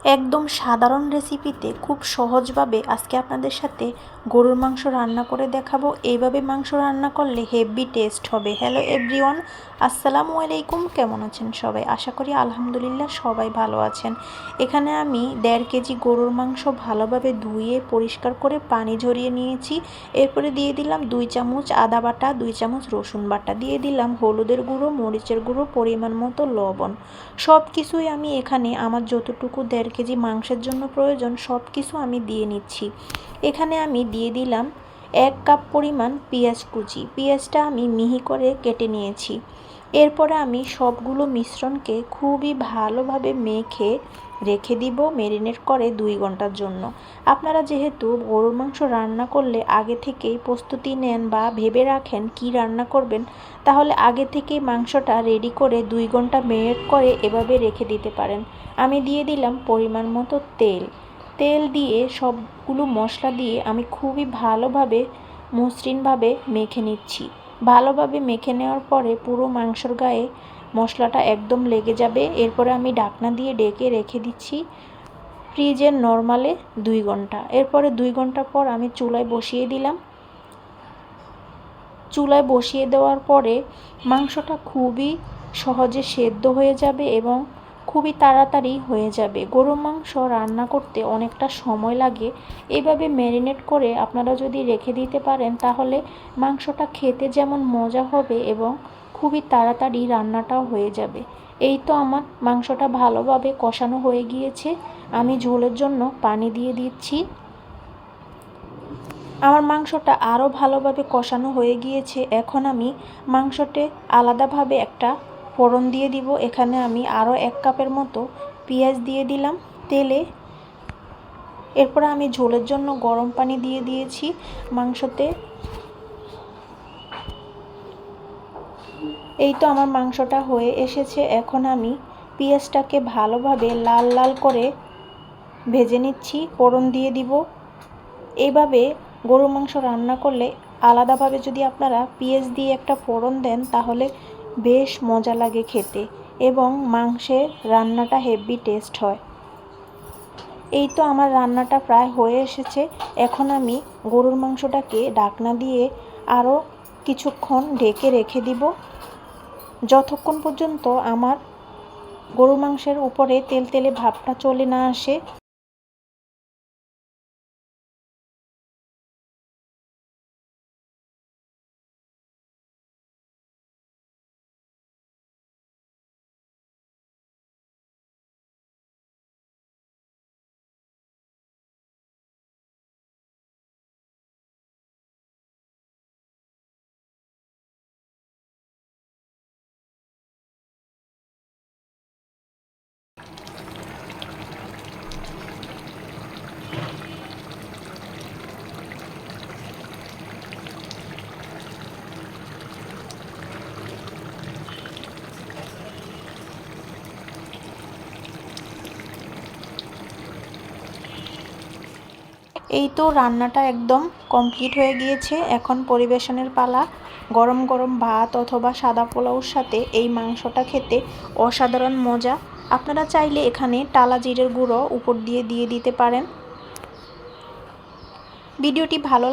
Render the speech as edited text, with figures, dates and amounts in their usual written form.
একদম সাধারণ রেসিপিতে খুব সহজভাবে আজকে আপনাদের সাথে গরুর মাংস রান্না করে দেখাবো। এইভাবে মাংস রান্না করলে হেভি টেস্ট হবে। হ্যালো এভরিওয়ান, আসসালামু আলাইকুম। কেমন আছেন সবাই? আশা করি আলহামদুলিল্লাহ সবাই ভালো আছেন। এখানে আমি 1.5 কেজি গরুর মাংস ভালোভাবে ধুয়ে পরিষ্কার করে পানি ঝরিয়ে নিয়েছি। এরপরে দিয়ে দিলাম 2 চামচ আদা বাটা, 2 চামচ রসুন বাটা, দিয়ে দিলাম হলুদের গুঁড়ো, মরিচের গুঁড়ো, পরিমাণ মতো লবণ। সব কিছুই আমি এখানে আমার যতটুকু 1.5 কেজি মাংসের জন্য প্রয়োজন সব কিছু আমি দিয়ে নিচ্ছি। এখানে আমি দিয়ে দিলাম 1 কাপ পরিমাণ পেঁয়াজ কুচি। পেঁয়াজটা আমি মিহি করে কেটে নিয়েছি। এরপরে আমি সবগুলো মিশ্রণকে খুবই ভালোভাবে মেখে রেখে দিব ম্যারিনেট করে 2 ঘন্টার জন্য। আপনারা যেহেতু গরুর মাংস রান্না করলে আগে থেকেই প্রস্তুতি নেন বা ভেবে রাখেন কি রান্না করবেন, তাহলে আগে থেকেই মাংসটা রেডি করে 2 ঘন্টা ম্যারিনেট করে এভাবে রেখে দিতে পারেন। আমি দিয়ে দিলাম পরিমাণ মতো তেল দিয়ে সবগুলো মশলা দিয়ে আমি খুবই ভালোভাবে মসৃণভাবে মেখে নিচ্ছি। ভালোভাবে মেখে নেওয়ার পরে পুরো মাংসর গায়ে মশলাটা একদম লেগে যাবে। এরপরে আমি ঢাকনা দিয়ে ঢেকে রেখে দিচ্ছি ফ্রিজের নরমালে 2 ঘন্টা। এরপরে 2 ঘন্টা পর আমি চুলায় বসিয়ে দিলাম। চুলায় বসিয়ে দেওয়ার পরে মাংসটা খুবই সহজে সেদ্ধ হয়ে যাবে এবং খুবই তাড়াতাড়ি হয়ে যাবে। গরুর মাংস রান্না করতে অনেকটা সময় লাগে। এভাবে ম্যারিনেট করে আপনারা যদি রেখে দিতে পারেন তাহলে মাংসটা খেতে যেমন মজা হবে এবং খুবই তাড়াতাড়ি রান্নাটাও হয়ে যাবে। এই তো আমার মাংসটা ভালোভাবে কষানো হয়ে গিয়েছে। আমি ঝোলের জন্য পানি দিয়ে দিচ্ছি। আমার মাংসটা আরও ভালোভাবে কষানো হয়ে গিয়েছে। এখন আমি মাংসতে আলাদাভাবে একটা ফোড়ন দিয়ে দিব। এখানে আমি আরও 1 কাপের মতো পেঁয়াজ দিয়ে দিলাম তেলে। এরপর আমি ঝোলের জন্য গরম পানি দিয়ে দিয়েছি মাংসতে। এই তো আমার মাংসটা হয়ে এসেছে। এখন আমি পেঁয়াজটাকে ভালোভাবে লাল লাল করে ভেজে নিচ্ছি। ফোড়ন দিয়ে দিব। এইভাবে গরুর মাংস রান্না করলে আলাদাভাবে যদি আপনারা পেঁয়াজ দিয়ে একটা ফোড়ন দেন তাহলে বেশ মজা লাগে খেতে এবং মাংসের রান্নাটা হেভি টেস্ট হয়। এই তো আমার রান্নাটা প্রায় হয়ে এসেছে। এখন আমি গরুর মাংসটাকে ঢাকনা দিয়ে আরও কিছুক্ষণ ঢেকে রেখে দিব, যতক্ষণ পর্যন্ত আমার গরুর মাংসের উপরে তেলতেলে ভাবটা চলে না আসে। এই তো রান্নাটা একদম কমপ্লিট হয়ে গিয়েছে। এখন পরিবেশনের পালা। গরম গরম ভাত অথবা সাদা পোলাওর সাথে এই মাংসটা খেতে অসাধারণ মজা। আপনারা চাইলে এখানে টালা জিরের গুঁড়ো উপর দিয়ে দিতে পারেন। ভিডিওটি ভালো